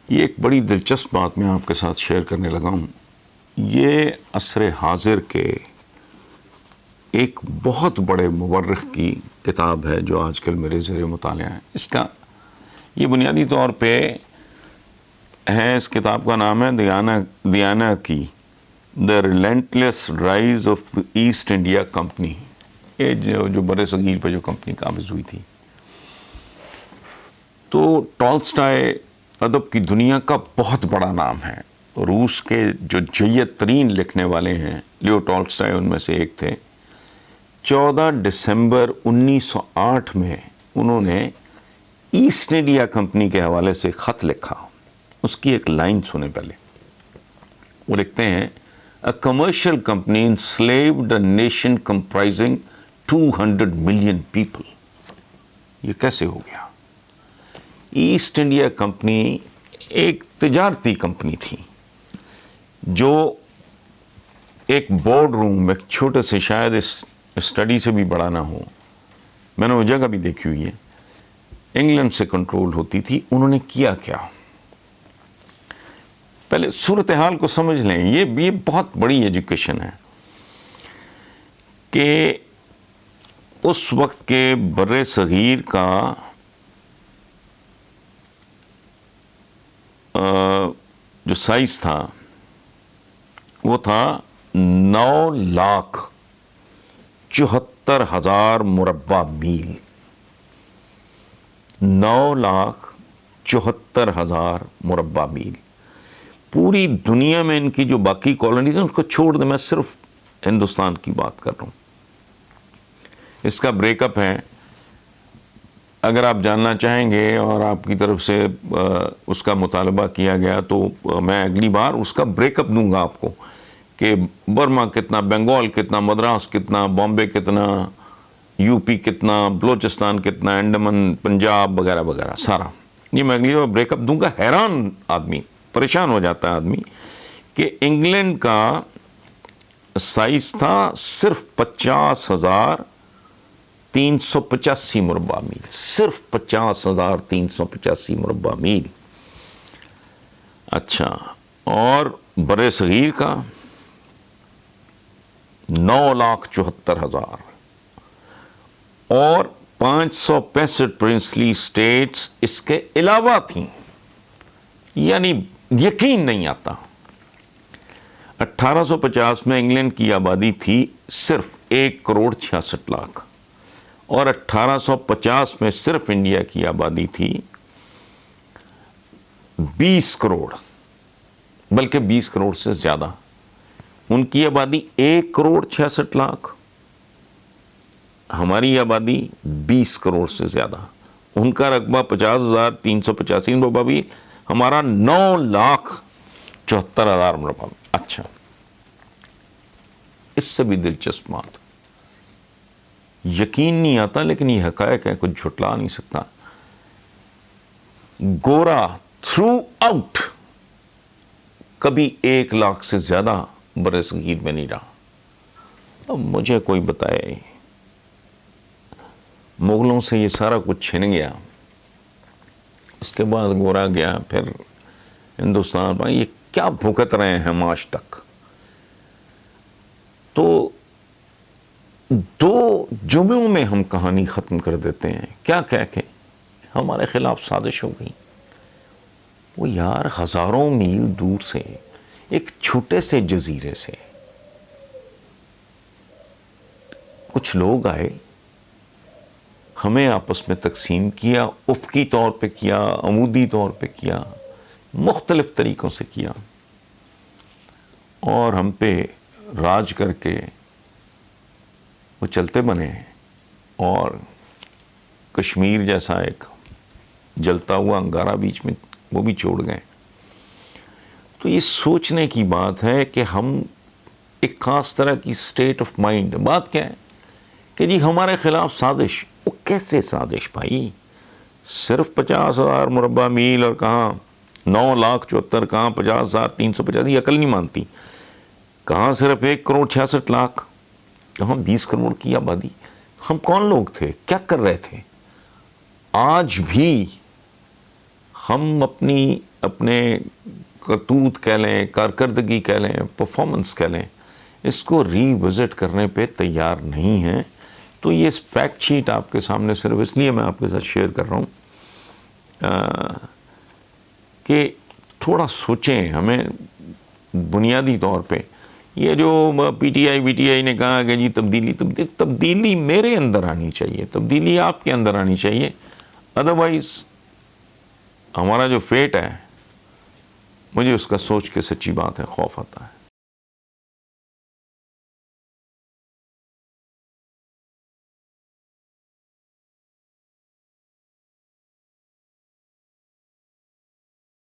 یہ ایک بڑی دلچسپ بات میں آپ کے ساتھ شیئر کرنے لگا ہوں. یہ عصر حاضر کے ایک بہت بڑے مورخ کی کتاب ہے جو آج کل میرے زیر مطالعہ ہے. اس کا یہ بنیادی طور پہ ہے، اس کتاب کا نام ہے the anarchy the relentless rise of the East India Company. یہ جو بر صغیر پہ جو کمپنی قابض ہوئی تھی. تو ٹالسٹائے ادب کی دنیا کا بہت بڑا نام ہے. روس کے جو جید ترین لکھنے والے ہیں لیو ٹالسٹائے ان میں سے ایک تھے. 14 دسمبر 1908 میں انہوں نے ایسٹ انڈیا کمپنی کے حوالے سے خط لکھا. اس کی ایک لائن سنیں پہلے. وہ لکھتے ہیں A commercial company enslaved a nation comprising 200 million people. یہ کیسے ہو گیا؟ ایسٹ انڈیا کمپنی ایک تجارتی کمپنی تھی جو ایک بورڈ روم، ایک چھوٹے سے، شاید اس اسٹڈی سے بھی بڑا نہ ہو، میں نے وہ جگہ بھی دیکھی ہوئی ہے، انگلینڈ سے کنٹرول ہوتی تھی. انہوں نے کیا کیا؟ پہلے صورتحال کو سمجھ لیں. یہ بہت بڑی ایجوکیشن ہے کہ اس وقت کے بر صغیر کا جو سائز تھا وہ تھا 9,74,000 مربع میل. 9,74,000 مربع میل. پوری دنیا میں ان کی جو باقی کالونیز ہیں اس کو چھوڑ دیں، میں صرف ہندوستان کی بات کر رہا ہوں. اس کا بریک اپ ہے، اگر آپ جاننا چاہیں گے اور آپ کی طرف سے اس کا مطالبہ کیا گیا تو میں اگلی بار اس کا بریک اپ دوں گا آپ کو، کہ برما کتنا، بنگال کتنا، مدراس کتنا، بامبے کتنا، یو پی کتنا، بلوچستان کتنا، انڈمان، پنجاب وغیرہ وغیرہ سارا. یہ میں اگلی بار بریک اپ دوں گا. حیران آدمی، پریشان ہو جاتا ہے آدمی کہ انگلینڈ کا سائز تھا صرف 50,385 مربع میل. صرف 50,385 مربع میل. اچھا، اور بر صغیر کا 9,74,000 اور 565 پرنسلی اسٹیٹس اس کے علاوہ تھیں. یعنی یقین نہیں آتا. 1850 میں انگلینڈ کی آبادی تھی صرف 1,66,00,000 اور 1850 میں صرف انڈیا کی آبادی تھی 20 کروڑ، بلکہ 20 کروڑ سے زیادہ. ان کی آبادی 1,66,00,000، ہماری آبادی 20 کروڑ سے زیادہ. ان کا رقبہ 50,385 مربع میل، ہمارا 9,74,000 مربع میل. اچھا، اس سے بھی دلچسپ بات، یقین نہیں آتا لیکن یہ حقائق ہے، کچھ جھٹلا نہیں سکتا. گورا تھرو آؤٹ کبھی 1,00,000 سے زیادہ بر صغیر میں نہیں رہا. اب مجھے کوئی بتائے، مغلوں سے یہ سارا کچھ چھن گیا، اس کے بعد گورا گیا، پھر ہندوستان پر یہ کیا بھوکت رہے ہیں ہم آج تک. تو 2 جمعوں میں ہم کہانی ختم کر دیتے ہیں. کیا کہہ کے ہمارے خلاف سازش ہو گئی. وہ یار ہزاروں میل دور سے ایک چھوٹے سے جزیرے سے کچھ لوگ آئے، ہمیں آپس میں تقسیم کیا، افقی طور پہ کیا، عمودی طور پہ کیا، مختلف طریقوں سے کیا، اور ہم پہ راج کر کے وہ چلتے بنے، اور کشمیر جیسا ایک جلتا ہوا انگارہ بیچ میں وہ بھی چھوڑ گئے. تو یہ سوچنے کی بات ہے کہ ہم ایک خاص طرح کی اسٹیٹ آف مائنڈ. بات کیا ہے کہ جی ہمارے خلاف سازش. وہ کیسے سازش بھائی؟ صرف 50,000 مربع میل، اور کہاں 9,74,000، کہاں 50,350. یہ عقل نہیں مانتی. کہاں صرف 1,66,00,000، کہاں 20 کروڑ کی آبادی. ہم کون لوگ تھے؟ کیا کر رہے تھے؟ آج بھی ہم اپنی اپنے کرتوت کہہ لیں، کارکردگی کہہ لیں، پرفارمنس کہہ لیں، اس کو ری وزٹ کرنے پہ تیار نہیں ہیں. تو یہ فیکٹ شیٹ آپ کے سامنے صرف اس لیے میں آپ کے ساتھ شیئر کر رہا ہوں کہ تھوڑا سوچیں. ہمیں بنیادی طور پہ یہ جو پی ٹی آئی نے کہا کہ جی تبدیلی میرے اندر آنی چاہیے، تبدیلی آپ کے اندر آنی چاہیے. ادروائز ہمارا جو فیٹ ہے، مجھے اس کا سوچ کے سچی بات ہے خوف آتا ہے.